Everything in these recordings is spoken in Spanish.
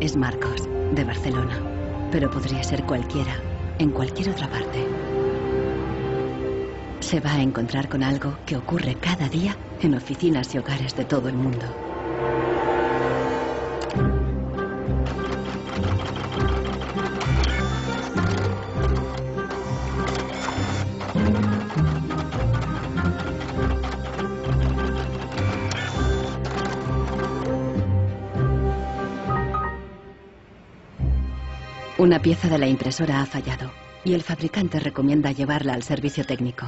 es Marcos, de Barcelona, pero podría ser cualquiera, en cualquier otra parte. Se va a encontrar con algo que ocurre cada día en oficinas y hogares de todo el mundo. Una pieza de la impresora ha fallado y el fabricante recomienda llevarla al servicio técnico.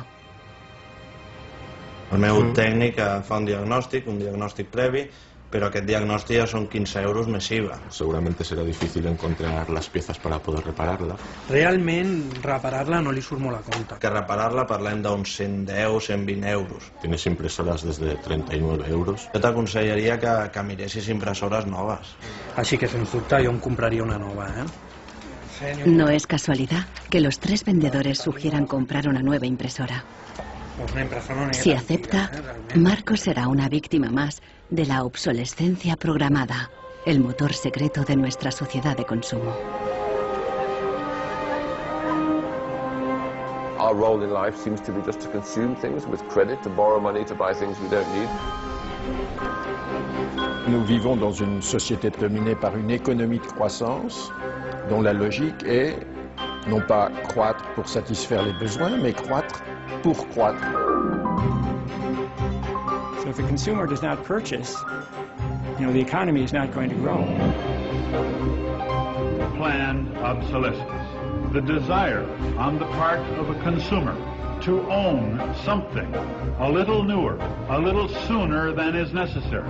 El meu tècnic fa un diagnòstic previ, pero aquest diagnòstic ja són 15 euros més IVA. Seguramente será difícil encontrar las piezas para poder repararla. Realment, reparar-la no li surt molt a compte. Que reparar-la parlem d'uns 110, 120 euros. Tienes impresoras desde 39 euros. Jo t'aconsellaria que miressis impressores noves. Així que, sens dubte, jo em compraria una nova, No es casualidad que los tres vendedores sugieran comprar una nueva impresora. Si acepta, Marcos será una víctima más de la obsolescencia programada, el motor secreto de nuestra sociedad de consumo. Our role in life seems to be just to consume things with credit, to borrow money to buy things we don't need. Nous vivons dans une société dominée par une économie de croissance dont la logique est non pas croître pour satisfaire les besoins, mais croître pour croître. So if the consumer does not purchase, the economy is not going to grow. Planned obsolescence, the desire on the part of a consumer to own something a little newer, a little sooner than is necessary.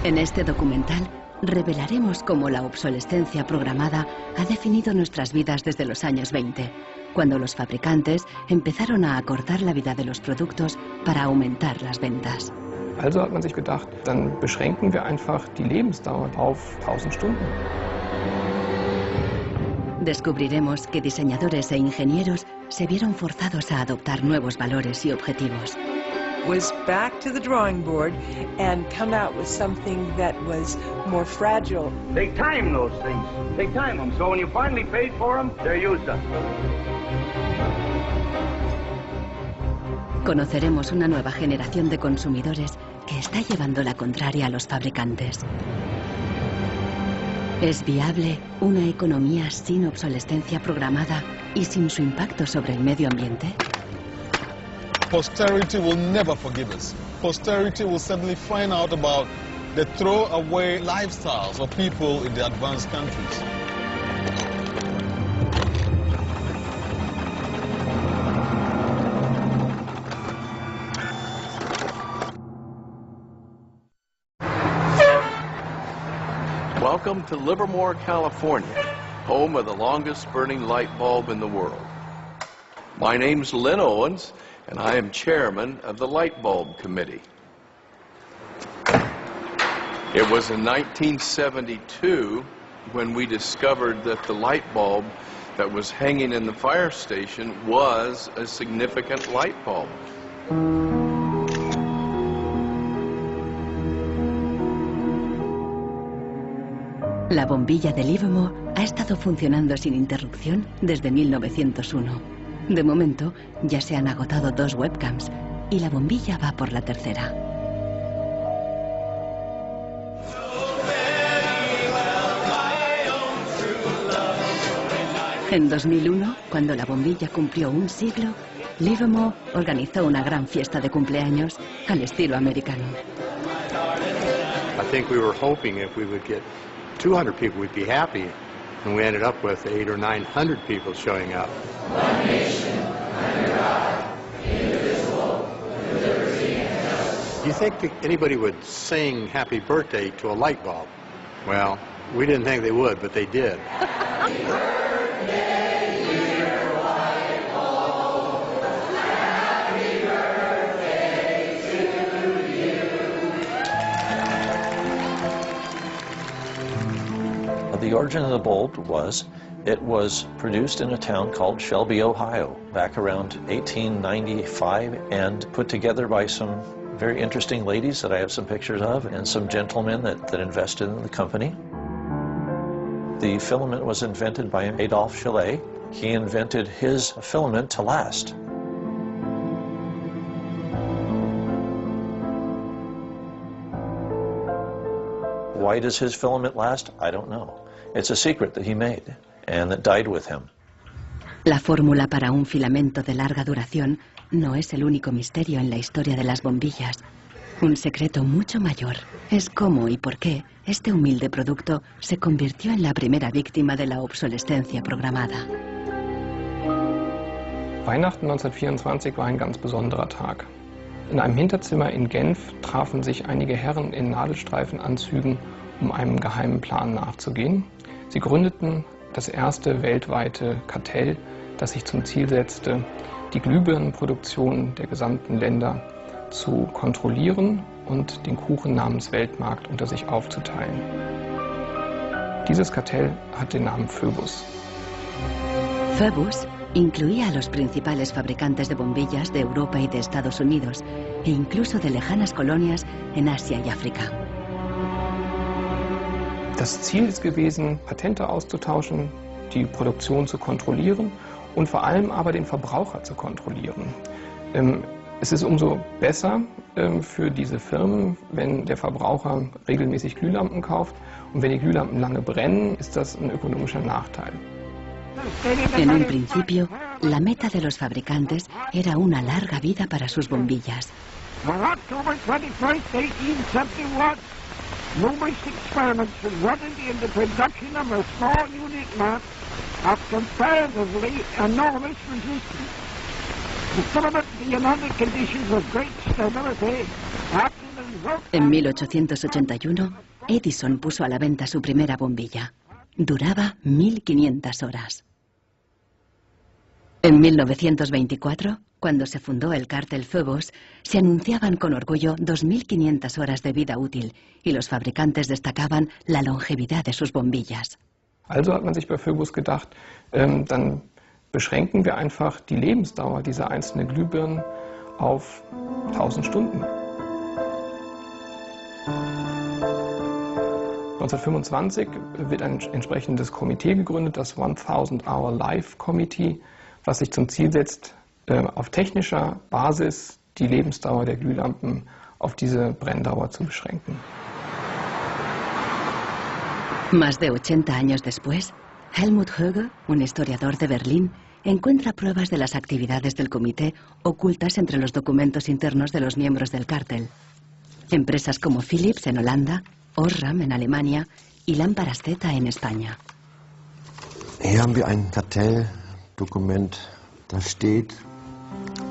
En este documental revelaremos cómo la obsolescencia programada ha definido nuestras vidas desde los años 20, cuando los fabricantes empezaron a acortar la vida de los productos para aumentar las ventas. Also hat man sich gedacht, dann beschränken wir einfach die Lebensdauer auf 1000 Stunden. Descubriremos que diseñadores e ingenieros se vieron forzados a adoptar nuevos valores y objetivos. Was back to the drawing board and come out with something that was more fragile. Take time, those things. Take time them, so when you finally paid for them, they're used up. Conoceremos una nueva generación de consumidores que está llevando la contraria a los fabricantes. ¿Es viable una economía sin obsolescencia programada y sin su impacto sobre el medio ambiente? Posterity will never forgive us. Posterity will suddenly find out about the throwaway lifestyles of people in the advanced countries. Welcome to Livermore, California, home of the longest burning light bulb in the world. My name's Lynn Owens, and I am chairman of the Light Bulb Committee. It was in 1972 when we discovered that the light bulb that was hanging in the fire station was a significant light bulb. La bombilla de Livermore ha estado funcionando sin interrupción desde 1901. De momento, ya se han agotado 2 webcams y la bombilla va por la tercera. En 2001, cuando la bombilla cumplió un siglo, Livermore organizó una gran fiesta de cumpleaños al estilo americano. I think we were hoping if we would get 200 people, we'd be happy, and we ended up with 800 or 900 people showing up. One nation, under God, indivisible, with liberty and justice. Do you think that anybody would sing happy birthday to a light bulb? Well, we didn't think they would, but they did. The origin of the bulb was, it was produced in a town called Shelby, Ohio, back around 1895, and put together by some very interesting ladies that I have some pictures of, and some gentlemen that invested in the company. The filament was invented by Adolphe Chaillet. He invented his filament to last. Why does his filament last? I don't know. It's a secret that he made and that died with him. La fórmula para un filamento de larga duración no es el único misterio en la historia de las bombillas. Un secreto mucho mayor es cómo y por qué este humilde producto se convirtió en la primera víctima de la obsolescencia programada. Weihnachten 1924 war ein ganz besonderer Tag. In einem Hinterzimmer in Genf trafen sich einige Herren in Nadelstreifenanzügen, um einem geheimen Plan nachzugehen. Sie gründeten das erste weltweite Kartell, das sich zum Ziel setzte, die Glühbirnenproduktion der gesamten Länder zu kontrollieren und den Kuchen namens Weltmarkt unter sich aufzuteilen. Dieses Kartell hat den Namen Phoebus. Phoebus incluía a los principales fabricantes de bombillas de Europa y de Estados Unidos, e incluso de lejanas colonias en Asia y África. Das Ziel ist gewesen, Patente auszutauschen, die Produktion zu kontrollieren und vor allem aber den Verbraucher zu kontrollieren. Es ist umso besser für diese Firmen, wenn der Verbraucher regelmäßig Glühlampen kauft, und wenn die Glühlampen lange brennen, ist das ein ökonomischer Nachteil. En un principio, la meta de los fabricantes era una larga vida para sus bombillas. On October 21st, 1871, numerous experiments resulted in the production of a small unit lamp of comparatively enormous resistance. The filament being under conditions of great stability after the result. En 1881, Edison puso a la venta su primera bombilla. Duraba 1500 horas. En 1924, cuando se fundó el cártel Phoebus, se anunciaban con orgullo 2500 horas de vida útil y los fabricantes destacaban la longevidad de sus bombillas. Also hat man sich bei Phoebus gedacht, dann beschränken wir einfach die Lebensdauer dieser einzelnen Glühbirnen auf 1000 Stunden. 1925 wird ein entsprechendes Komitee gegründet, das 1000 Hour Life Committee, was sich zum Ziel setzt, auf technischer Basis die Lebensdauer der Glühlampen auf diese Brenndauer zu beschränken. Más de 80 años después, Helmut Höge, un historiador de Berlín, encuentra pruebas de las actividades del comité ocultas entre los documentos internos de los miembros del cártel. Empresas como Philips en Holanda, Osram en Alemania y Lámparas Z en España. Hier haben wir ein Kartelldokument, da steht: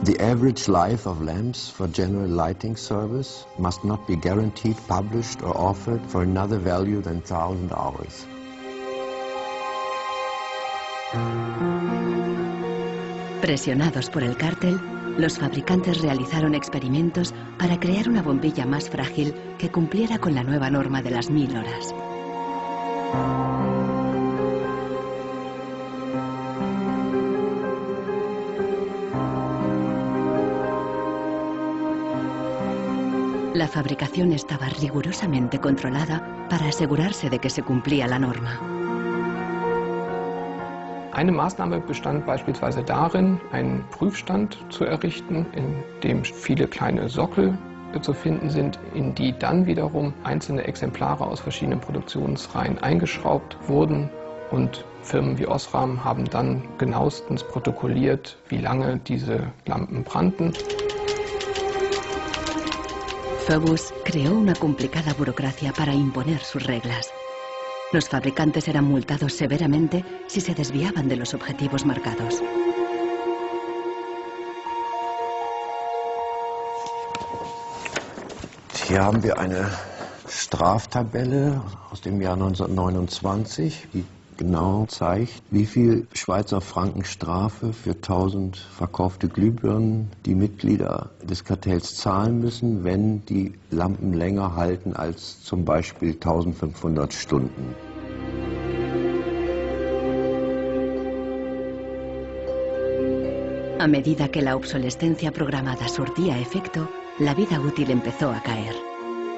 The average life of lamps for general lighting service must not be guaranteed, published or offered for another value than 1000 hours. Presionados por el cártel, los fabricantes realizaron experimentos para crear una bombilla más frágil que cumpliera con la nueva norma de las 1000 horas. La fabricación estaba rigurosamente controlada para asegurarse de que se cumplía la norma. Eine Maßnahme bestand beispielsweise darin, einen Prüfstand zu errichten, in dem viele kleine Sockel zu finden sind, in die dann wiederum einzelne Exemplare aus verschiedenen Produktionsreihen eingeschraubt wurden, und Firmen wie Osram haben dann genauestens protokolliert, wie lange diese Lampen brannten. Phoebus creó una complicada burocracia para imponer sus reglas. Los fabricantes eran multados severamente si se desviaban de los objetivos marcados. Hier haben wir eine Straftabelle aus dem Jahr 1929, die genau zeigt, wie viel Schweizer Franken Strafe für 1000 verkaufte Glühbirnen die Mitglieder des Kartells zahlen müssen, wenn die Lampen länger halten als zum Beispiel 1500 Stunden. A medida que la obsolescencia programada surtía efecto, la vida útil empezó a caer.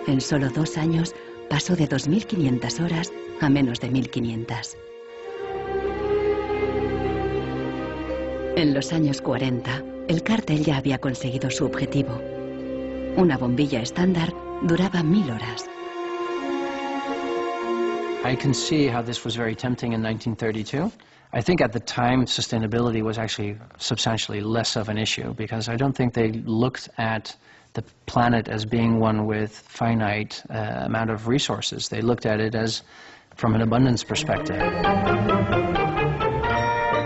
En solo 2 años pasó de 2.500 horas a menos de 1.500. En los años 40, el cártel ya había conseguido su objetivo. Una bombilla estándar duraba 1.000 horas. I can see how this was very tempting in 1932. I think at the time sustainability was actually substantially less of an issue because I don't think they looked at the planet as being one with finite amount of resources. They looked at it as from an abundance perspective.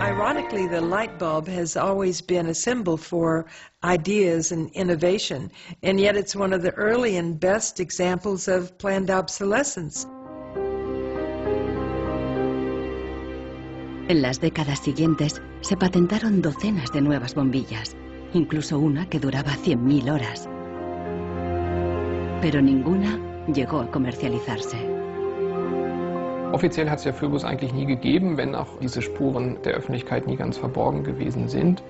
Ironically, the light bulb has always been a symbol for ideas and innovation, and yet it's one of the early and best examples of planned obsolescence. En las décadas siguientes se patentaron docenas de nuevas bombillas, incluso una que duraba 100.000 horas. Pero ninguna llegó a comercializarse. Offiziell hat es ja Philips eigentlich nie gegeben, wenn auch diese Spuren der Öffentlichkeit nie ganz verborgen gewesen sind.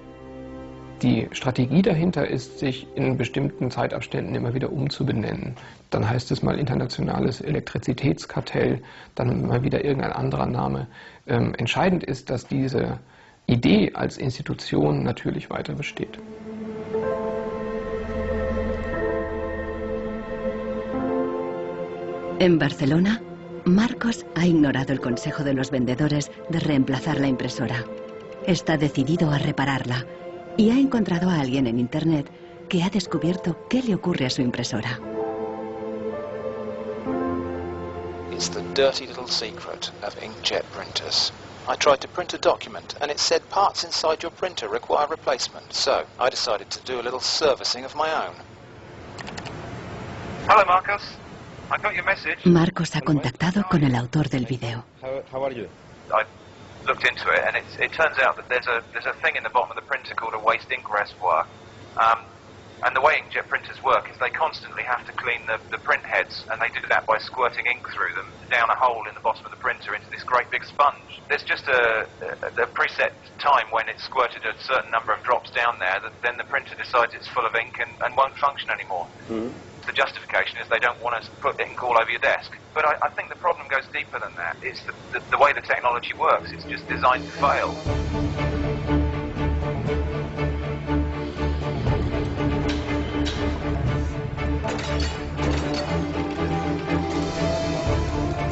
Die Strategie dahinter ist, sich in bestimmten Zeitabständen immer wieder umzubenennen. Dann heißt es mal internationales Elektrizitätskartell, dann mal wieder irgendein anderer Name. Entscheidend ist, dass diese Idee als Institution natürlich weiter besteht. En Barcelona, Marcos ha ignorado el consejo de los vendedores de reemplazar la impresora. Está decidido a repararla y ha encontrado a alguien en Internet que ha descubierto qué le ocurre a su impresora. It's the dirty little secret of inkjet printers. I tried to print a document and it said parts inside your printer require replacement, so I decided to do a little servicing of my own. Hello, Marcos. I got your message. Marcos ha contactado con el autor del video. How are you? I looked into it, and it turns out that there's a thing in the bottom of the printer called a waste ink reservoir. And the way inkjet printers work is they constantly have to clean the print heads, and they do that by squirting ink through them down a hole in the bottom of the printer into this great big sponge. There's just a preset time when it's squirted a certain number of drops down there that then the printer decides it's full of ink and won't function anymore. Mm-hmm. The justification is they don't want to put ink all over your desk. But I think the problem goes deeper than that. It's the way the technology works. It's just designed to fail.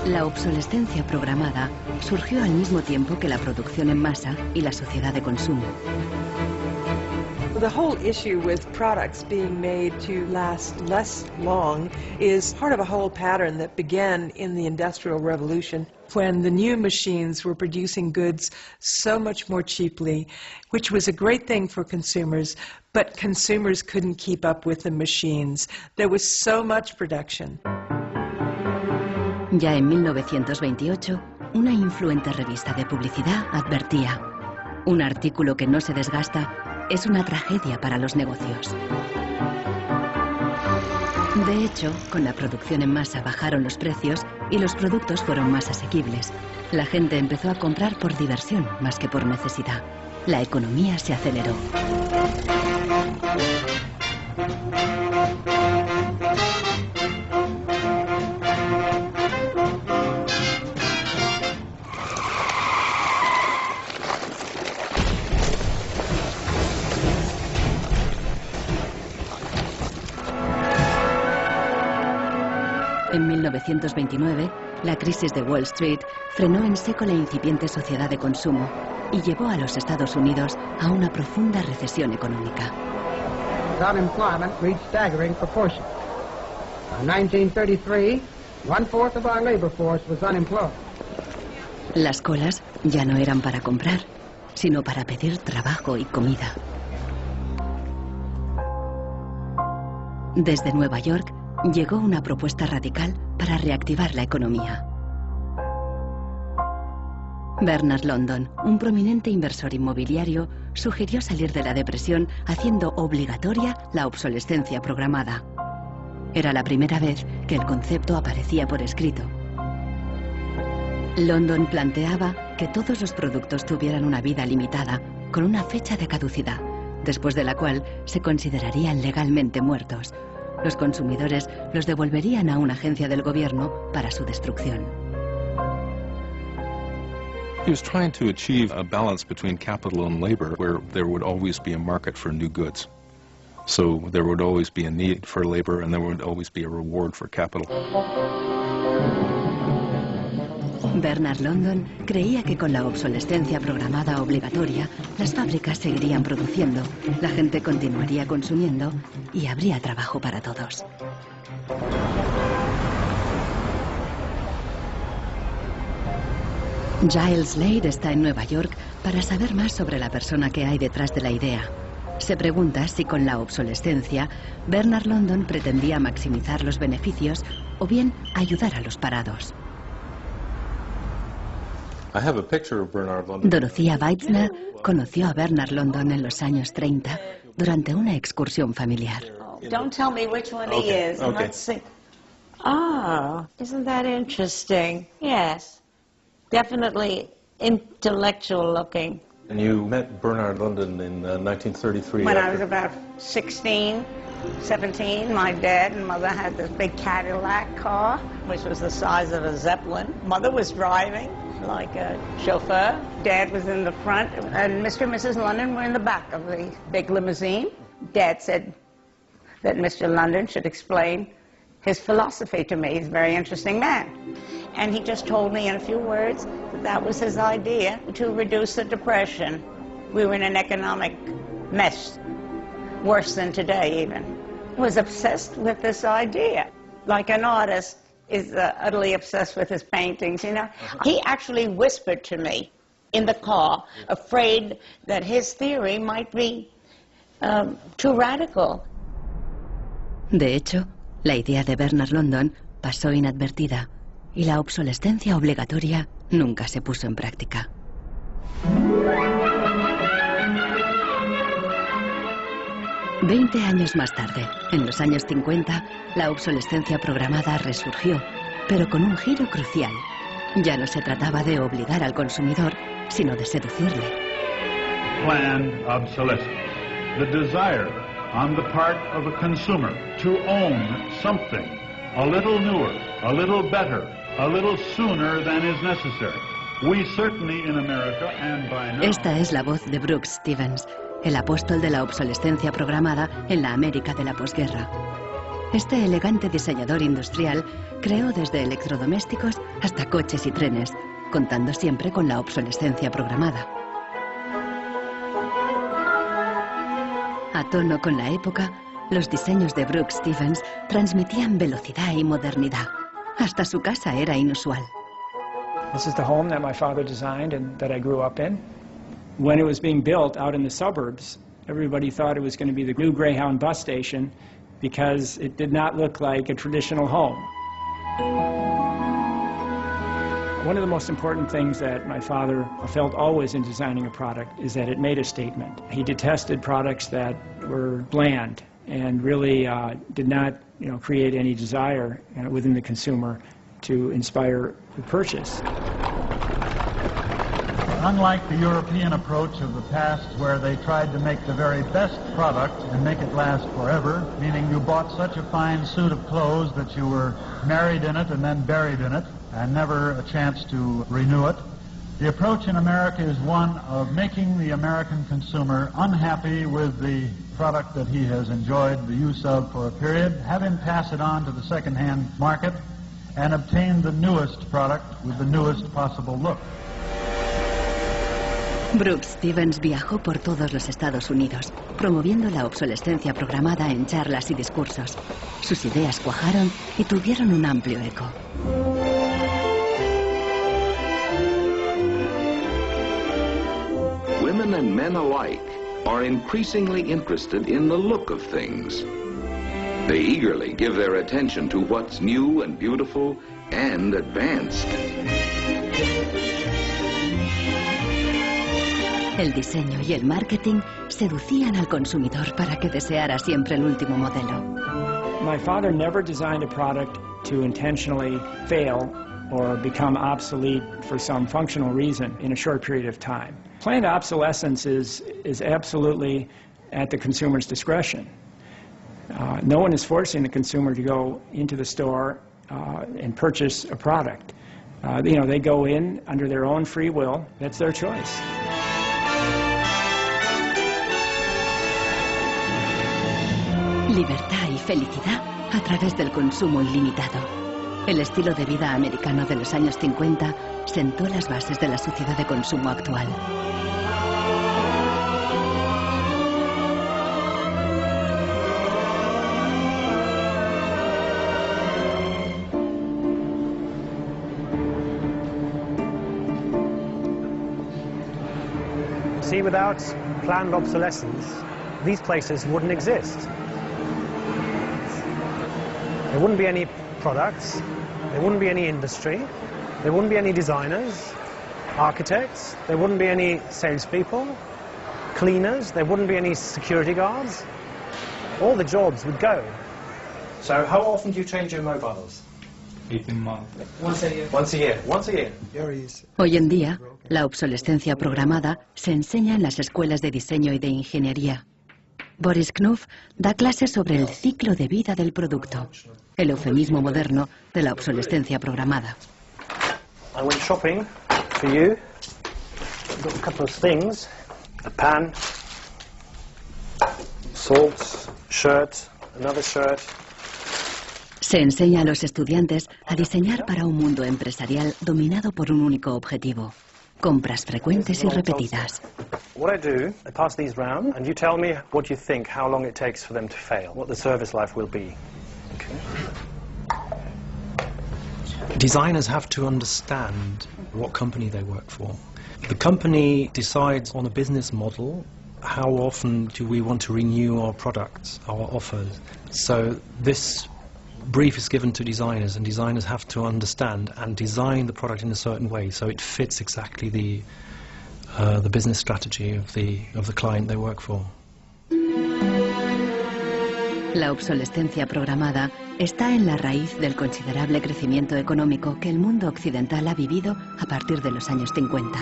La obsolescencia programada surgió al mismo tiempo que la producción en masa y la sociedad de consumo. The whole issue with products being made to last less long is part of a whole pattern that began in the Industrial Revolution when the new machines were producing goods so much more cheaply, which was a great thing for consumers, but consumers couldn't keep up with the machines. There was so much production. Ya en 1928, una influente revista de publicidad advertía: un artículo que no se desgasta es una tragedia para los negocios. De hecho, con la producción en masa bajaron los precios y los productos fueron más asequibles. La gente empezó a comprar por diversión más que por necesidad. La economía se aceleró. En 1929, la crisis de Wall Street frenó en seco la incipiente sociedad de consumo y llevó a los Estados Unidos a una profunda recesión económica. Unemployment reached staggering proportions. In 1933, 1/4 of our labor force was unemployed. Las colas ya no eran para comprar, sino para pedir trabajo y comida. Desde Nueva York llegó una propuesta radical para reactivar la economía. Bernard London, un prominente inversor inmobiliario, sugirió salir de la depresión haciendo obligatoria la obsolescencia programada. Era la primera vez que el concepto aparecía por escrito. London planteaba que todos los productos tuvieran una vida limitada, con una fecha de caducidad, después de la cual se considerarían legalmente muertos. Los consumidores los devolverían a una agencia del gobierno para su destrucción. He was trying to achieve a balance between capital and labor where there would always be a market for new goods. So there would always be a need for labor and there would always be a reward for capital. Bernard London creía que con la obsolescencia programada obligatoria, las fábricas seguirían produciendo, la gente continuaría consumiendo y habría trabajo para todos. Giles Slade está en Nueva York para saber más sobre la persona que hay detrás de la idea. Se pregunta si con la obsolescencia, Bernard London pretendía maximizar los beneficios o bien ayudar a los parados. Dorothea Weitzner conoció a Bernard London en los años 30 durante una excursión familiar. Don't tell me which one he is. Let's see. Ah, isn't that interesting? Yes. Definitely intellectual looking. And you met Bernard London in 1933? When I was about 16, 17, my dad and mother had this big Cadillac car, which was the size of a Zeppelin. Mother was driving like a chauffeur. Dad was in the front, and Mr. and Mrs. London were in the back of the big limousine. Dad said that Mr. London should explain his philosophy to me. He's a very interesting man. And he just told me in a few words that that was his idea to reduce the Depression. We were in an economic mess, worse than today even. He was obsessed with this idea, like an artist is utterly obsessed with his paintings, you know. He actually whispered to me in the car, afraid that his theory might be too radical. De hecho, la idea de Bernard London pasó inadvertida y la obsolescencia obligatoria nunca se puso en práctica. Veinte años más tarde, en los años 50, la obsolescencia programada resurgió, pero con un giro crucial. Ya no se trataba de obligar al consumidor, sino de seducirle. Planned obsolescence. The desire on the part of a consumer to own something a little newer, a little better, a little sooner than is necessary. We certainly in America and by now... Esta es la voz de Brooks Stevens, el apóstol de la obsolescencia programada en la América de la posguerra. Este elegante diseñador industrial creó desde electrodomésticos hasta coches y trenes, contando siempre con la obsolescencia programada. A tono con la época, los diseños de Brooks Stevens transmitían velocidad y modernidad. Hasta su casa era inusual. This is the home that my father designed and that I grew up in. When it was being built out in the suburbs, everybody thought it was going to be the new Greyhound bus station because it did not look like a traditional home. One of the most important things that my father felt always in designing a product is that it made a statement. He detested products that were bland and really did not, create any desire within the consumer to inspire the purchase. Unlike the European approach of the past where they tried to make the very best product and make it last forever, meaning you bought such a fine suit of clothes that you were married in it and then buried in it and never a chance to renew it, the approach in America is one of making the American consumer unhappy with the product that he has enjoyed the use of for a period, have him pass it on to the second-hand market, and obtain the newest product with the newest possible look. Brooks Stevens viajó por todos los Estados Unidos, promoviendo la obsolescencia programada en charlas y discursos. Sus ideas cuajaron y tuvieron un amplio eco. Women and men alike are increasingly interested in the look of things. They eagerly give their attention to what's new and beautiful and advanced. El diseño y el marketing seducían al consumidor para que deseara siempre el último modelo. My father never designed a product to intentionally fail or become obsolete for some functional reason in a short period of time. Planned obsolescence is absolutely at the consumer's discretion. No one is forcing the consumer to go into the store and purchase a product. They go in under their own free will. That's their choice. Libertad y felicidad a través del consumo ilimitado. El estilo de vida americano de los años 50 sentó las bases de la sociedad de consumo actual. See, without planned obsolescence, these places wouldn't exist. There wouldn't be any products, there wouldn't be any industry, there wouldn't be any designers, architects, there wouldn't be any salespeople, cleaners, there wouldn't be any security guards. All the jobs would go. So how often do you change your mobiles? 18 months. Once a year. Once a year. Once a year. Hoy en día, la obsolescencia programada se enseña en las escuelas de diseño y de ingeniería. Boris Knuth da clases sobre el ciclo de vida del producto, el eufemismo moderno de la obsolescencia programada. I went shopping for you. Got a couple of things. A pan, salt, shirt, another shirt. Se enseña a los estudiantes a diseñar para un mundo empresarial dominado por un único objetivo: compras frecuentes y repetidas. What I do, I pass these round, and you tell me what you think, how long it takes for them to fail, what the service life will be. Designers have to understand what company they work for. The company decides on a business model. How often do we want to renew our products, our offers? So this brief is given to designers, and designers have to understand and design the product in a certain way so it fits exactly the business strategy of the client they work for. La obsolescencia programada está en la raíz del considerable crecimiento económico que el mundo occidental ha vivido a partir de los años 50.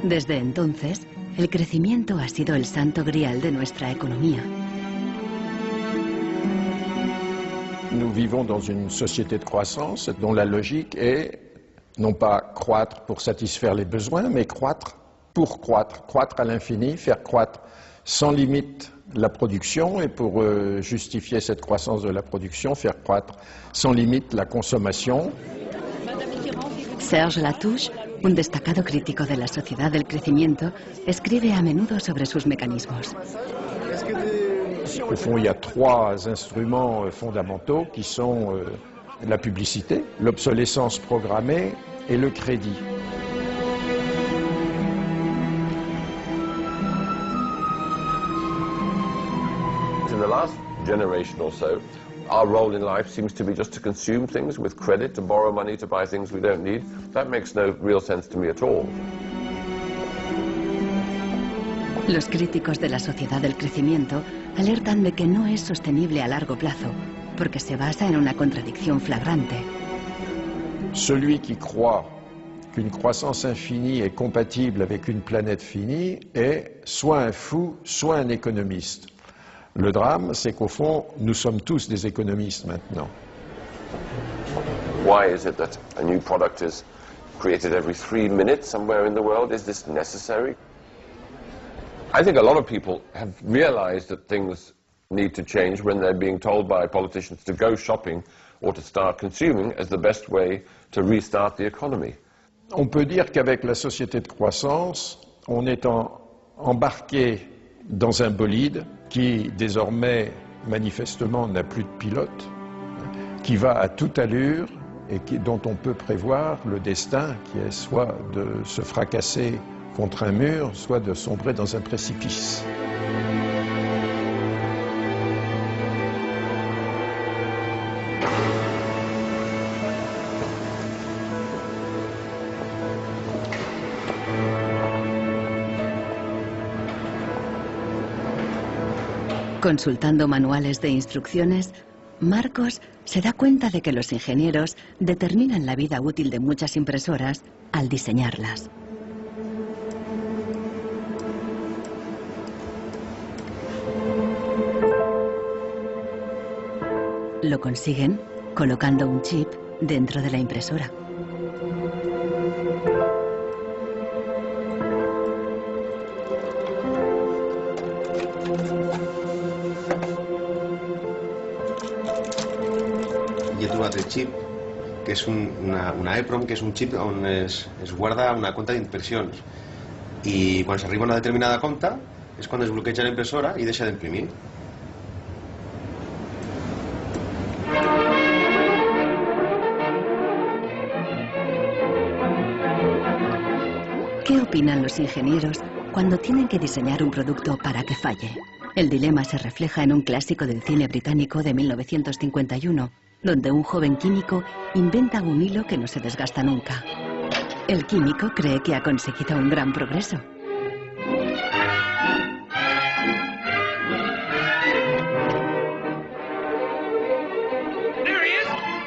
Desde entonces, el crecimiento ha sido el santo grial de nuestra economía. Nous vivons dans une société de croissance dont la logique est non pas croître pour satisfaire les besoins, mais croître pour croître, croître à l'infini, faire croître sans limite la production, et pour justifier cette croissance de la production, faire croître sans limite la consommation. Serge Latouche, un destacado crítico de la sociedad del crecimiento, escribe a menudo sobre sus mecanismos. Au fond, il y a trois instruments fondamentaux qui sont la publicité, l'obsolescence programmée et le crédit. In the last generation or so, our role in life seems to be just to consume things with credit, to borrow money to buy things we don't need. That makes no real sense to me at all. Los críticos de la sociedad del crecimiento alertan de que no es sostenible a largo plazo, porque se basa en una contradicción flagrante. Celui qui croit qu'une croissance infinie est compatible avec une planète finie est soit un fou, soit un économiste. Le drame, c'est qu'au fond, nous sommes tous des économistes maintenant. Why is it that a new product is created every 3 minutes somewhere in the world? Is this necessary? I think a lot of people have realized that things need to change when they're being told by politicians to go shopping or to start consuming as the best way to restart the economy. On peut dire qu'avec la société de croissance, on est embarqué dans un bolide qui désormais manifestement n'a plus de pilote, qui va à toute allure et dont on peut prévoir le destin qui est soit de se fracasser contre un mur, soit de sombrer dans un précipice. Consultando manuales de instrucciones, Marcos se da cuenta de que los ingenieros determinan la vida útil de muchas impresoras al diseñarlas. Lo consiguen colocando un chip dentro de la impresora. Jo he trobat el xip, que és una EEPROM, que és un xip on es guarda una compta d'impressions. I quan s'arriba a una determinada compta és quan es bloqueja la impressora i deixa d'imprimir. ¿Qué opinan los ingenieros cuando tienen que diseñar un producto para que falle? El dilema se refleja en un clásico del cine británico de 1951, donde un joven químico inventa un hilo que no se desgasta nunca. El químico cree que ha conseguido un gran progreso.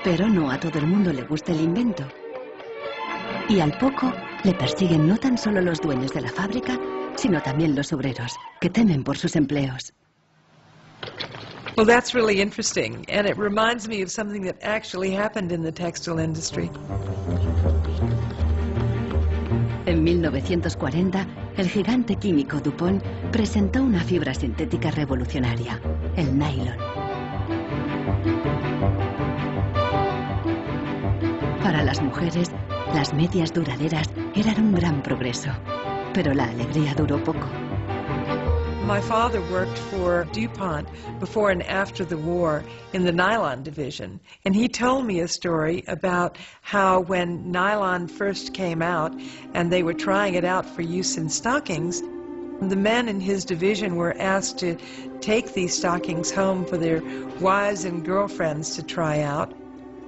Pero no a todo el mundo le gusta el invento. Y al poco le persiguen no tan solo los dueños de la fábrica, sino también los obreros, que temen por sus empleos. Well, that's really interesting, and it reminds me of something that actually happened in the textile industry. En 1940, el gigante químico DuPont presentó una fibra sintética revolucionaria, el nylon. Para las mujeres, las medias duraderas eran un gran progreso, pero la alegría duró poco. My father worked for DuPont before and after the war in the nylon division, and he told me a story about how when nylon first came out and they were trying it out for use in stockings, the men in his division were asked to take these stockings home for their wives and girlfriends to try out.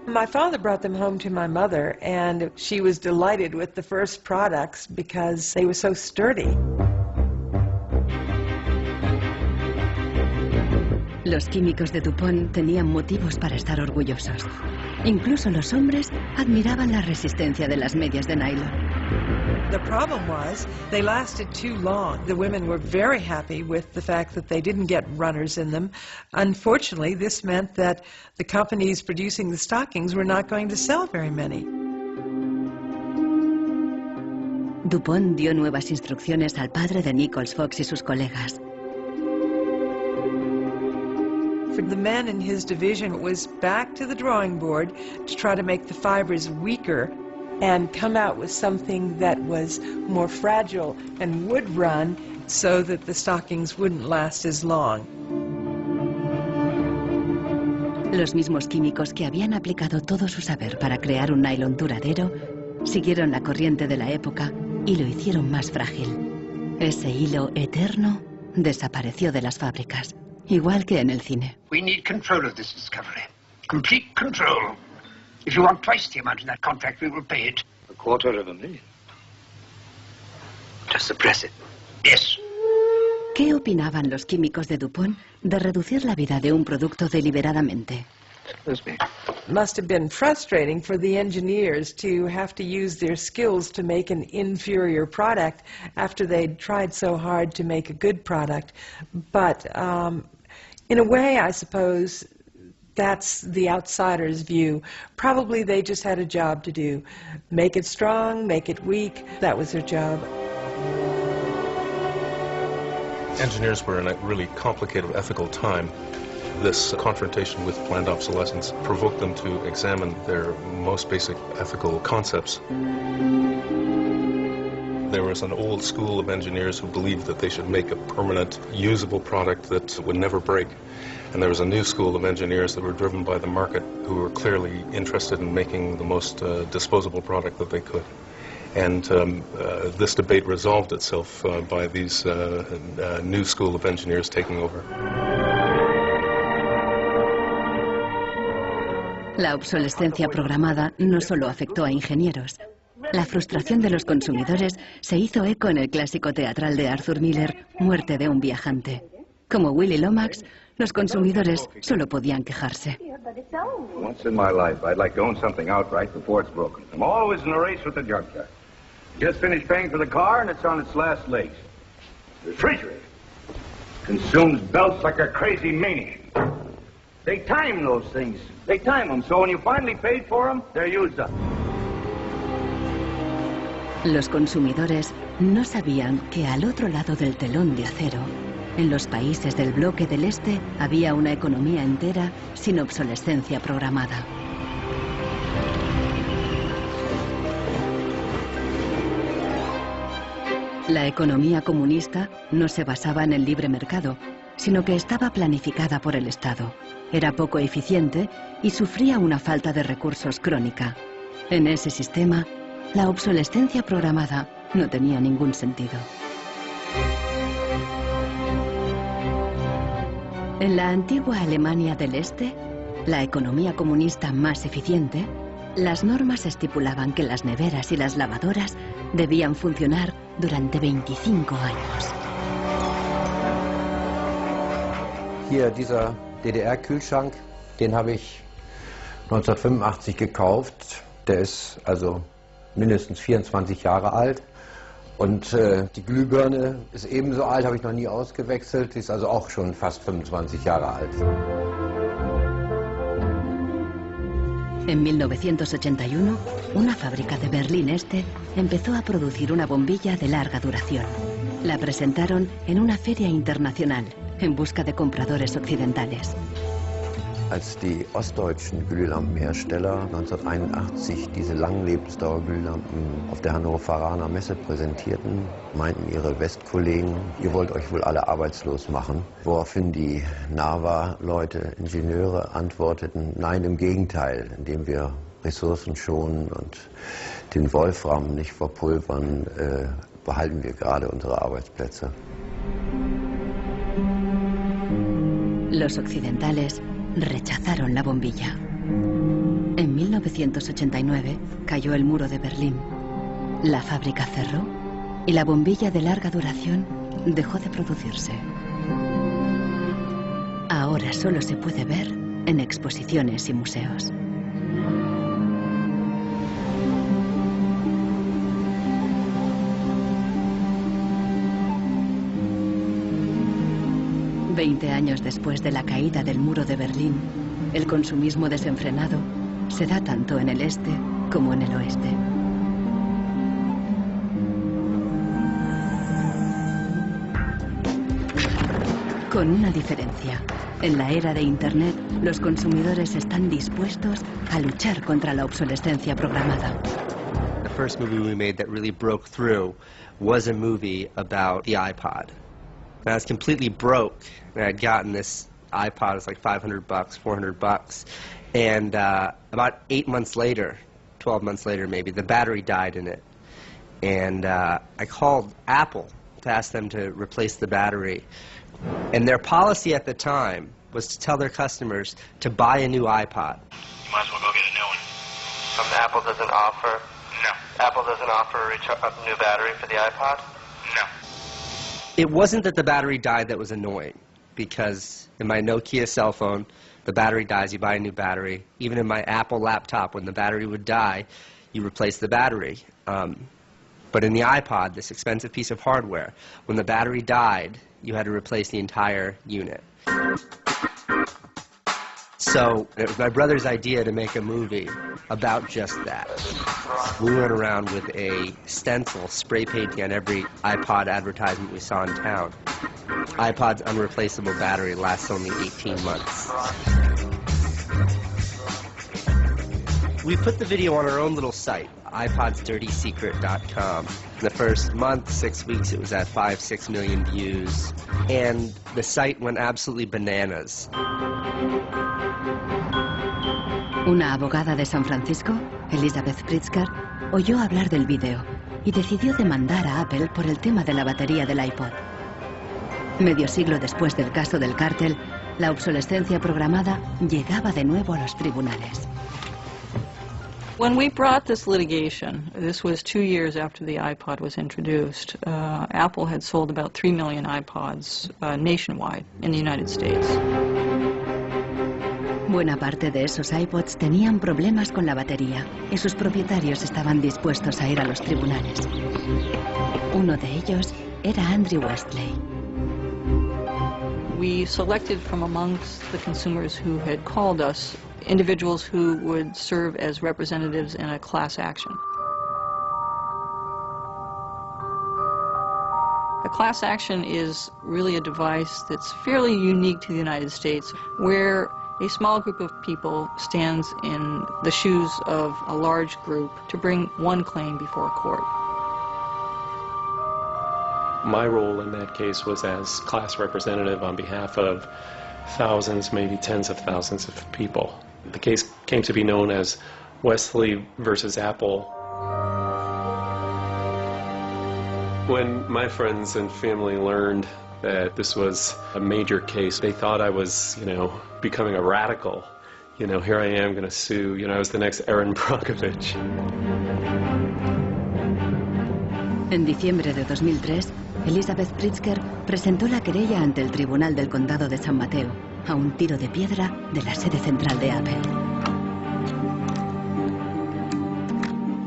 My father brought them home to my mother, and she was delighted with the first products because they were so sturdy. Los químicos de DuPont tenían motivos para estar orgullosos. Incluso los hombres admiraban la resistencia de las medias de nylon. The problem was they lasted too long. The women were very happy with the fact that they didn't get runners in them. Unfortunately, this meant that the companies producing the stockings were not going to sell very many. DuPont dio nuevas instrucciones al padre de Nichols Fox y sus colegas. For the men in his division, it was back to the drawing board to try to make the fibers weaker and come out with something that was more fragile and would run so that the stockings wouldn't last as long. Los mismos químicos que habían aplicado todo su saber para crear un nylon duradero siguieron la corriente de la época y lo hicieron más frágil. Ese hilo eterno desapareció de las fábricas, igual que en el cine. We need control of this discovery. Complete control. If you want twice the amount in that contract, we will pay it. $250,000. To suppress it. Yes. ¿Qué opinaban los químicos de DuPont de reducir la vida de un producto deliberadamente? Must have been frustrating for the engineers to have to use their skills to make an inferior product after they'd tried so hard to make a good product. But in a way, I suppose that's the outsider's view. Probably they just had a job to do. Make it strong, make it weak. That was their job. Engineers were in a really complicated ethical time. This confrontation with planned obsolescence provoked them to examine their most basic ethical concepts. There was an old school of engineers who believed that they should make a permanent, usable product that would never break. And there was a new school of engineers that were driven by the market who were clearly interested in making the most disposable product that they could. And this debate resolved itself by these new school of engineers taking over. La obsolescencia programada no solo afectó a ingenieros. La frustración de los consumidores se hizo eco en el clásico teatral de Arthur Miller, Muerte de un viajante. Como Willy Lomax, los consumidores solo podían quejarse. Once in my life, I'd like to own something outright before it's broken. I'm always in a race with the junkyard. Just finished paying for the car and it's on its last legs. The refrigerator consumes belts like a crazy maniac. They time those things. They time them, so when you finally paid for them, they're used up. Los consumidores no sabían que al otro lado del telón de acero, en los países del bloque del Este, había una economía entera sin obsolescencia programada. La economía comunista no se basaba en el libre mercado, sino que estaba planificada por el Estado. Era poco eficiente y sufría una falta de recursos crónica. En ese sistema, la obsolescencia programada no tenía ningún sentido. En la antigua Alemania del Este, la economía comunista más eficiente, las normas estipulaban que las neveras y las lavadoras debían funcionar durante 25 años. Hier, dieser DDR-Kühlschrank, den habe ich 1985 gekauft. Der ist also mindestens 24 Jahre alt. Und die Glühbirne ist ebenso alt, habe ich noch nie ausgewechselt. Die ist also auch schon fast 25 Jahre alt. En 1981, una fábrica de Berlín Este empezó a producir una bombilla de larga duración. La presentaron en una feria internacional en busca de compradores occidentales. Als die ostdeutschen Glühlampenhersteller 1981 diese Langlebensdauerglühlampen auf der Hannoveraner Messe präsentierten, meinten ihre Westkollegen, ihr wollt euch wohl alle arbeitslos machen. Woraufhin die NAVA-Leute, Ingenieure, antworteten, nein, im Gegenteil, indem wir Ressourcen schonen und den Wolfram nicht verpulvern, behalten wir gerade unsere Arbeitsplätze. Los occidentales rechazaron la bombilla. En 1989 cayó el muro de Berlín. La fábrica cerró y la bombilla de larga duración dejó de producirse. Ahora solo se puede ver en exposiciones y museos. Veinte años después de la caída del muro de Berlín, el consumismo desenfrenado se da tanto en el este como en el oeste. Con una diferencia. En la era de Internet, los consumidores están dispuestos a luchar contra la obsolescencia programada. The first movie we made that really broke through was a movie about the iPod. And I was completely broke, and I'd gotten this iPod. It was like $500, $400, and about 8 months later, 12 months later maybe, the battery died in it. And I called Apple to ask them to replace the battery. And their policy at the time was to tell their customers to buy a new iPod. You might as well go get a new one. Apple doesn't offer? No. Apple doesn't offer a new battery for the iPod? No. It wasn't that the battery died that was annoying, because in my Nokia cell phone, the battery dies, you buy a new battery. Even in my Apple laptop, when the battery would die, you replace the battery. But in the iPod, this expensive piece of hardware, when the battery died, you had to replace the entire unit. So it was my brother's idea to make a movie about just that. We went around with a stencil spray painting on every iPod advertisement we saw in town. iPod's unreplaceable battery lasts only 18 months. We put the video on our own little site, iPodsDirtySecret.com. In the first month, 6 weeks, it was at 5-6 million views, and the site went absolutely bananas. Una abogada de San Francisco, Elizabeth Pritzker, oyó hablar del vídeo y decidió demandar a Apple por el tema de la batería del iPod. Medio siglo después del caso del cártel, la obsolescencia programada llegaba de nuevo a los tribunales. When we brought this litigation, this was 2 years after the iPod was introduced, Apple had sold about 3 million iPods nationwide in the United States. Buena parte de esos iPods tenían problemas con la batería y sus propietarios estaban dispuestos a ir a los tribunales. Uno de ellos era Andrew Westley. We selected from amongst the consumers who had called us individuals who would serve as representatives in a class action. A class action is really a device that's fairly unique to the United States, where a small group of people stands in the shoes of a large group to bring one claim before a court. My role in that case was as class representative on behalf of thousands, maybe tens of thousands of people. The case came to be known as Wesley versus Apple. When my friends and family learned that this was a major case, they thought I was, becoming a radical. Here I am going to sue, I was the next Erin Brockovich. En diciembre de 2003, Elizabeth Pritzker presentó la querella ante el Tribunal del Condado de San Mateo, a un tiro de piedra de la sede central de Apple.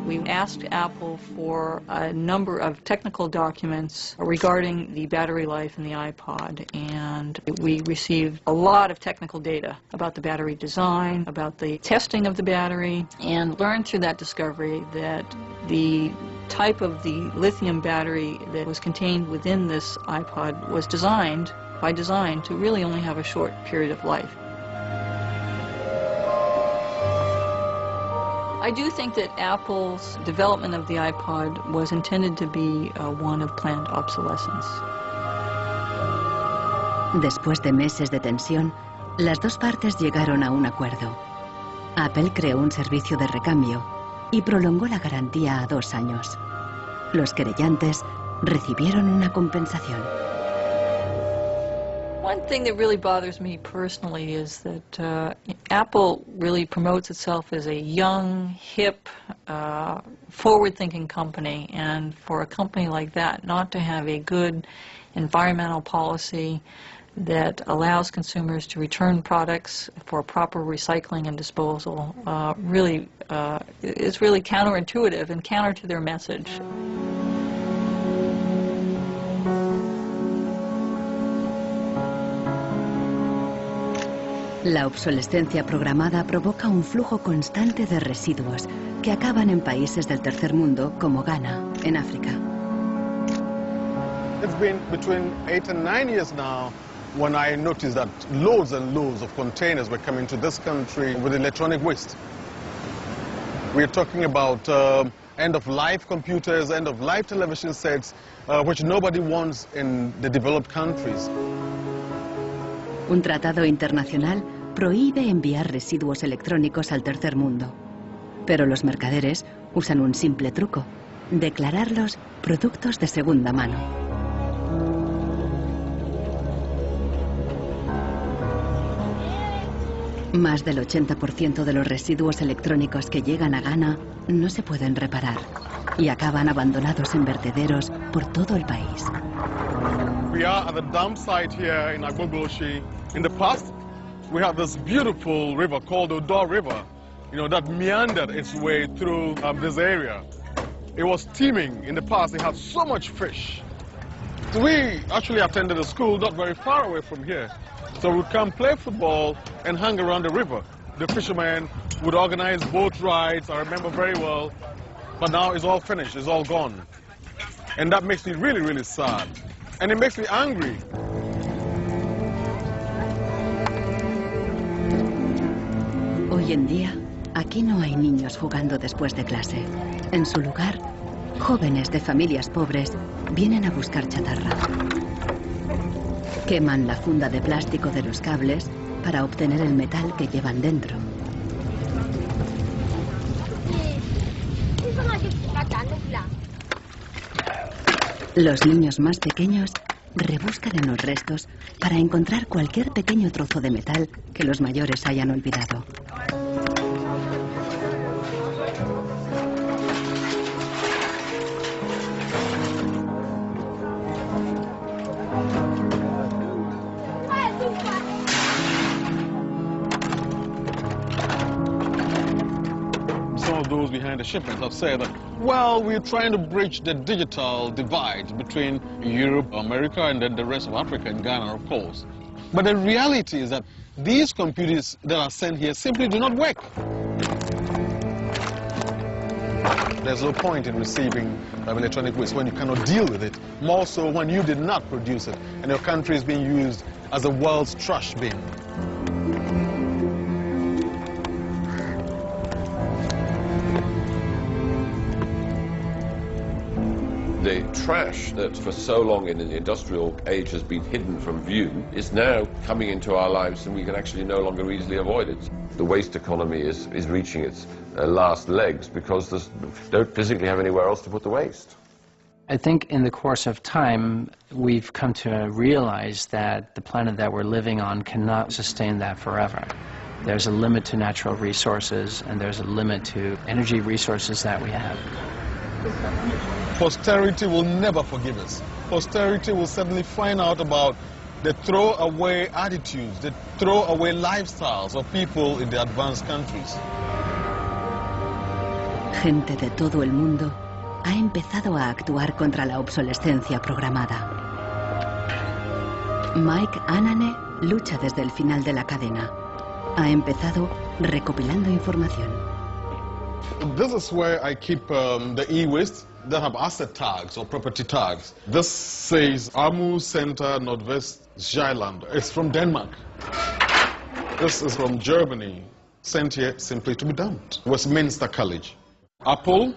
We asked Apple for a number of technical documents regarding the battery life in the iPod, and we received a lot of technical data about the battery design, about the testing of the battery, and learned through that discovery that the type of the lithium battery that was contained within this iPod was designed, by design, to really only have a short period of life. I do think that Apple's development of the iPod was intended to be one of planned obsolescence. Después de meses de tensión, las dos partes llegaron a un acuerdo. Apple creó un servicio de recambio y prolongó la garantía a 2 años. Los querellantes recibieron una compensación. One thing that really bothers me personally is that Apple really promotes itself as a young, hip, forward-thinking company, and for a company like that not to have a good environmental policy that allows consumers to return products for proper recycling and disposal really is really counterintuitive and counter to their message. La obsolescencia programada provoca un flujo constante de residuos que acaban en países del tercer mundo como Ghana, en África. It's been between 8 and 9 years now when I noticed that loads and loads of containers were coming to this country with electronic waste. We're talking about end-of-life computers, end-of-life television sets, which nobody wants in the developed countries. Un tratado internacional prohíbe enviar residuos electrónicos al tercer mundo. Pero los mercaderes usan un simple truco: declararlos productos de segunda mano. Más del 80% de los residuos electrónicos que llegan a Ghana no se pueden reparar y acaban abandonados en vertederos por todo el país. We are at the dump site here in Agbogboshi. In the past, we had this beautiful river called Odo River, that meandered its way through this area. It was teeming in the past. It had so much fish. So we actually attended a school not very far away from here. So we'd come play football and hang around the river. The fishermen would organize boat rides, I remember very well. But now it's all finished, it's all gone. And that makes me really, really sad. And it makes me angry. Hoy en día, aquí no hay niños jugando después de clase. En su lugar, jóvenes de familias pobres vienen a buscar chatarra. Queman la funda de plástico de los cables para obtener el metal que llevan dentro. Los niños más pequeños rebuscan en los restos para encontrar cualquier pequeño trozo de metal que los mayores hayan olvidado. Those behind the shipments have said that, well, we're trying to bridge the digital divide between Europe, America, and then the rest of Africa and Ghana, of course. But the reality is that these computers that are sent here simply do not work. There's no point in receiving electronic waste when you cannot deal with it, more so when you did not produce it and your country is being used as the world's trash bin. The trash that for so long in the industrial age has been hidden from view is now coming into our lives and we can actually no longer easily avoid it. The waste economy is reaching its last legs because they don't physically have anywhere else to put the waste. I think in the course of time we've come to realize that the planet that we're living on cannot sustain that forever. There's a limit to natural resources and there's a limit to energy resources that we have. Posterity will never forgive us. Posterity will certainly find out about the throwaway attitudes, the throwaway lifestyles of people in the advanced countries. Gente de todo el mundo ha empezado a actuar contra la obsolescencia programada. Mike Anane lucha desde el final de la cadena. Ha empezado recopilando información. This is where I keep the e-waste that have asset tags or property tags. This says Amu Center Nordvest Zeeland. It's from Denmark. This is from Germany, sent here simply to be dumped. Westminster College. Apple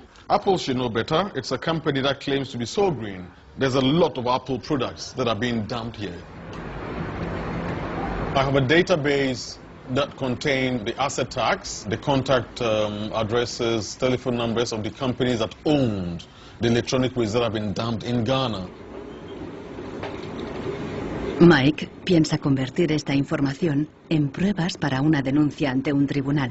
should know better. It's a company that claims to be so green. There's a lot of Apple products that are being dumped here. I have a database that contain the asset tags, the contact addresses, telephone numbers of the companies that owned the electronic waste that have been dumped in Ghana. Mike piensa convertir esta información en pruebas para una denuncia ante un tribunal.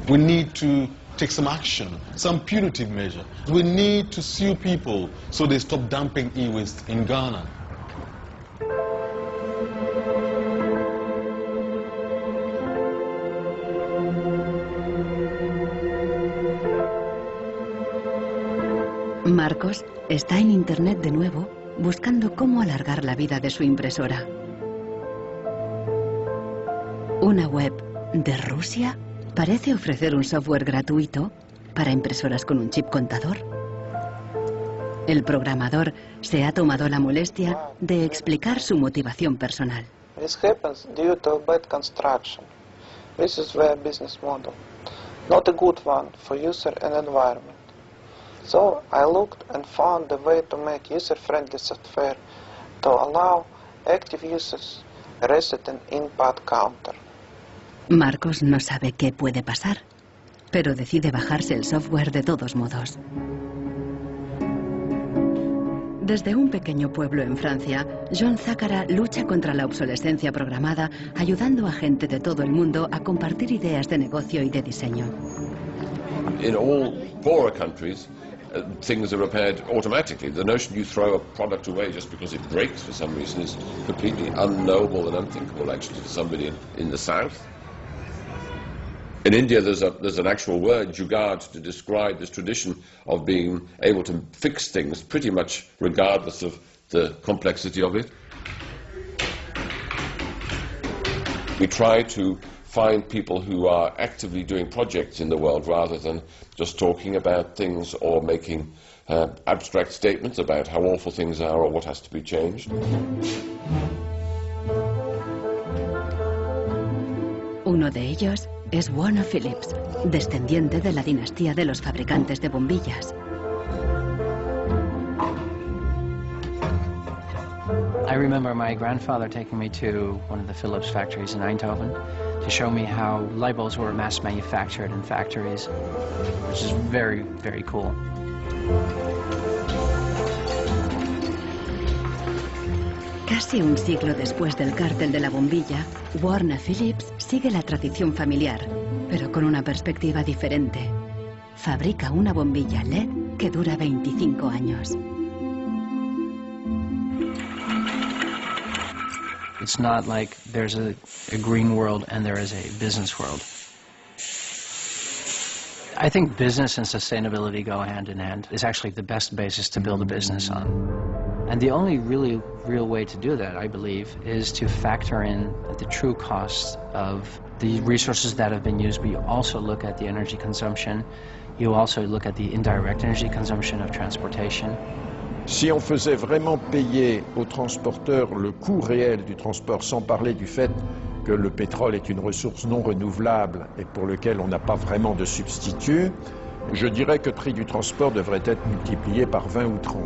We need to take some action, some punitive measure. We need to sue people so they stop dumping e-waste in Ghana. Marcos está en Internet de nuevo buscando cómo alargar la vida de su impresora. Una web de Rusia parece ofrecer un software gratuito para impresoras con un chip contador. El programador se ha tomado la molestia de explicar su motivación personal. This happens due to bad construction. This is their business model. Not a good one for user and environment. So I looked and found a way to make user-friendly software to allow active users reset an input counter. Marcos no sabe qué puede pasar, pero decide bajarse el software de todos modos. Desde un pequeño pueblo en Francia, John Zacara lucha contra la obsolescencia programada, ayudando a gente de todo el mundo a compartir ideas de negocio y de diseño. In all poorer countries, things are repaired automatically. The notion you throw a product away just because it breaks for some reason is completely unknowable and unthinkable, actually, to somebody in the south. In India, there's an actual word, jugaad, to describe this tradition of being able to fix things pretty much regardless of the complexity of it. We try to find people who are actively doing projects in the world rather than just talking about things or making abstract statements about how awful things are or what has to be changed. Uno de ellos es Warner Phillips, descendiente de la dinastía de los fabricantes de bombillas. I remember my grandfather taking me to one of the Philips factories in Eindhoven to show me how light bulbs were mass manufactured in factories, which is very, very cool. Casi un siglo después del cártel de la bombilla, Warner Phillips sigue la tradición familiar, pero con una perspectiva diferente. Fabrica una bombilla LED que dura 25 años. It's not like there's a green world and there is a business world. I think business and sustainability go hand in hand. It's actually the best basis to build a business on. And the only really real way to do that, I believe, is to factor in the true cost of the resources that have been used, but you also look at the energy consumption, you also look at the indirect energy consumption of transportation. Si on faisait vraiment payer aux transporteurs le coût réel du transport, sans parler du fait que le pétrole est une ressource non renouvelable et pour lequel on n'a pas vraiment de substitut, je dirais que le prix du transport devrait être multiplié par 20 ou 30.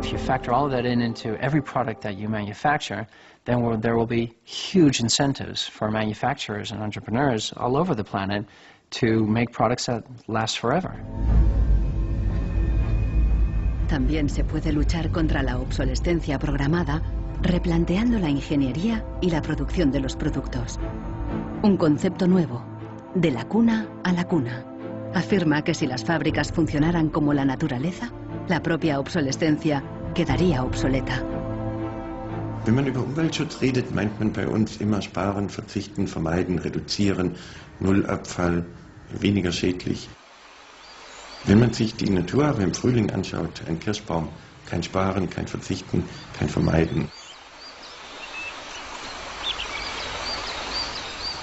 If you factor all of that into every product that you manufacture, then there will be huge incentives for manufacturers and entrepreneurs all over the planet to make products that last forever. También se puede luchar contra la obsolescencia programada replanteando la ingeniería y la producción de los productos. Un concepto nuevo, de la cuna a la cuna. Afirma que si las fábricas funcionaran como la naturaleza, la propia obsolescencia quedaría obsoleta. Wenn man über Umweltschutz redet, meint man bei uns immer sparen, verzichten, vermeiden, reduzieren, Nullabfall, weniger schädlich. Wenn man sich die Natur im Frühling anschaut, ein Kirschbaum, kein Sparen, kein Verzichten, kein Vermeiden.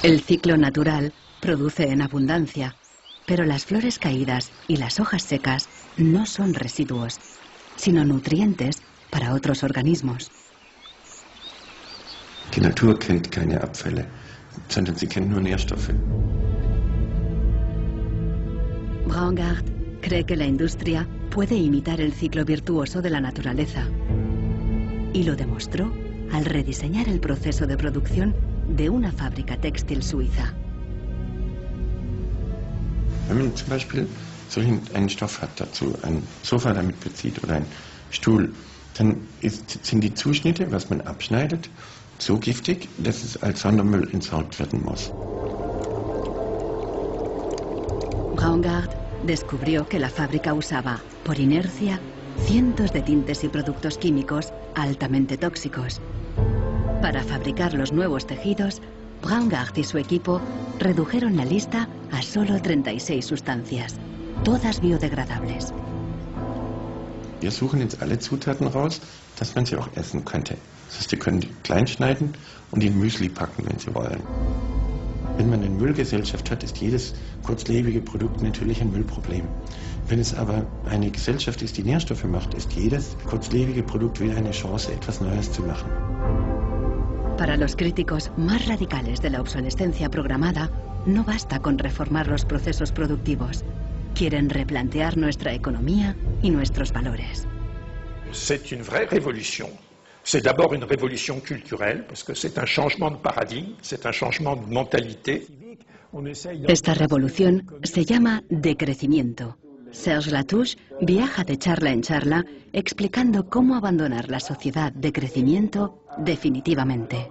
El ciclo natural produce en abundancia, pero las flores caídas y las hojas secas no son residuos, sino nutrientes para otros organismos. Die Natur kennt keine Abfälle, sondern sie kennt nur Nährstoffe. Braungart cree que la industria puede imitar el ciclo virtuoso de la naturaleza. Y lo demostró al rediseñar el proceso de producción de una fábrica textil suiza. Wenn man zum Beispiel einen Stoff hat dazu, ein Sofa damit bezieht oder ein Stuhl, dann sind die Zuschnitte, was man abschneidet, so giftig, dass es als Sondermüll entsorgt werden muss. Braungart descubrió que la fábrica usaba, por inercia, cientos de tintes y productos químicos altamente tóxicos. Para fabricar los nuevos tejidos, Braungart y su equipo redujeron la lista a solo 36 sustancias, todas biodegradables. Wir suchen jetzt alle Zutaten raus, dass man sie auch essen könnte. Das heißt, Sie können die klein schneiden und in Müsli packen, wenn Sie wollen. Wenn man eine Müllgesellschaft hat, ist jedes kurzlebige Produkt natürlich ein Müllproblem. Wenn es aber eine Gesellschaft ist, die Nährstoffe macht, ist jedes kurzlebige Produkt wieder eine Chance, etwas Neues zu machen. Para los críticos más radicales de la obsolescencia programada, no basta con reformar los procesos productivos. Quieren replantear nuestra economía y nuestros valores. C'est une vraie révolution. C'est d'abord une révolution culturelle, parce que c'est un changement de paradigme, c'est un changement de mentalité. Esta revolución se llama decrecimiento. Serge Latouche viaja de charla en charla explicando cómo abandonar la sociedad de crecimiento definitivamente.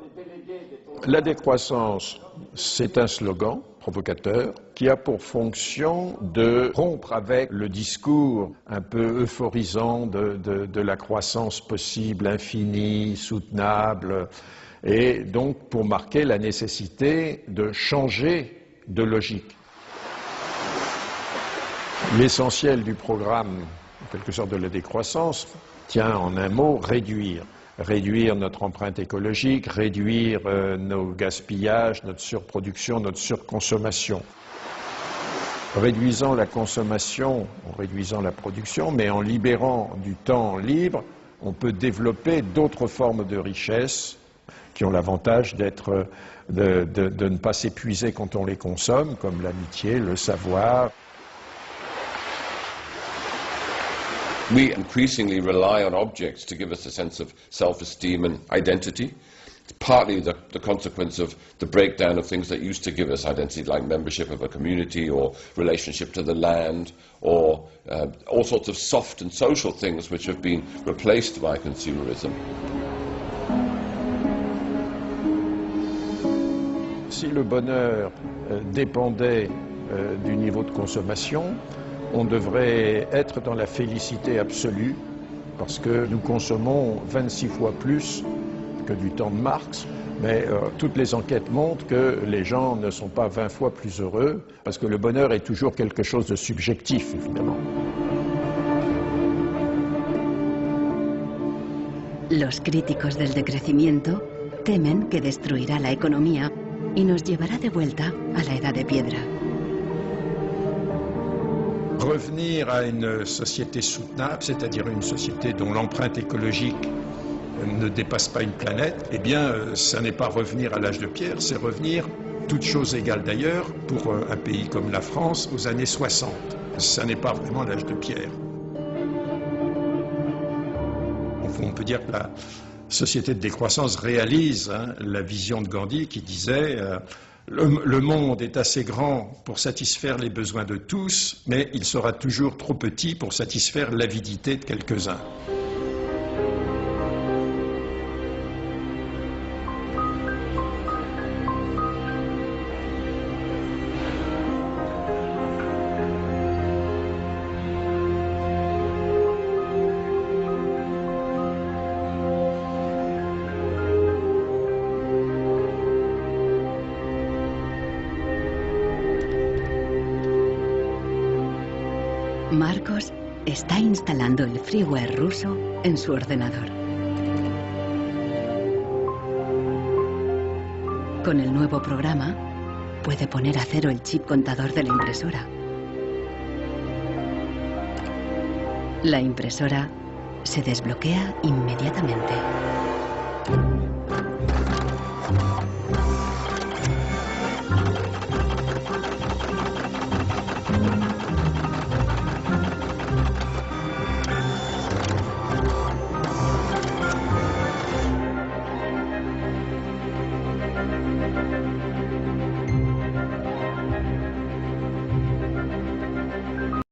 La décroissance, c'est un slogan provocateur qui a pour fonction de rompre avec le discours un peu euphorisant de la croissance possible, infinie, soutenable, et donc pour marquer la nécessité de changer de logique. L'essentiel du programme, en quelque sorte de la décroissance, tient en un mot réduire. Réduire notre empreinte écologique, réduire nos gaspillages, notre surproduction, notre surconsommation. Réduisant la consommation, en réduisant la production, mais en libérant du temps libre, on peut développer d'autres formes de richesse qui ont l'avantage de ne pas s'épuiser quand on les consomme, comme l'amitié, le savoir. We increasingly rely on objects to give us a sense of self-esteem and identity. It's partly the consequence of the breakdown of things that used to give us identity, like membership of a community or relationship to the land, or all sorts of soft and social things which have been replaced by consumerism. Si le bonheur dépendait du niveau de consommation, on devrait être dans la félicité absolue, parce que nous consommons 26 fois plus que du temps de Marx. Mais toutes les enquêtes montrent que les gens ne sont pas 20 fois plus heureux, parce que le bonheur est toujours quelque chose de subjectif, évidemment. Los críticos del decrecimiento temen que destruirá la economía y nos llevará de vuelta a la edad de piedra. Revenir à une société soutenable, c'est-à-dire une société dont l'empreinte écologique ne dépasse pas une planète, eh bien, ça n'est pas revenir à l'âge de pierre, c'est revenir, toutes choses égales d'ailleurs, pour un pays comme la France, aux années 60. Ça n'est pas vraiment l'âge de pierre. On peut dire que la société de décroissance réalise la vision de Gandhi qui disait le monde est assez grand pour satisfaire les besoins de tous, mais il sera toujours trop petit pour satisfaire l'avidité de quelques-uns. Marcos está instalando el freeware ruso en su ordenador. Con el nuevo programa, puede poner a cero el chip contador de la impresora. La impresora se desbloquea inmediatamente.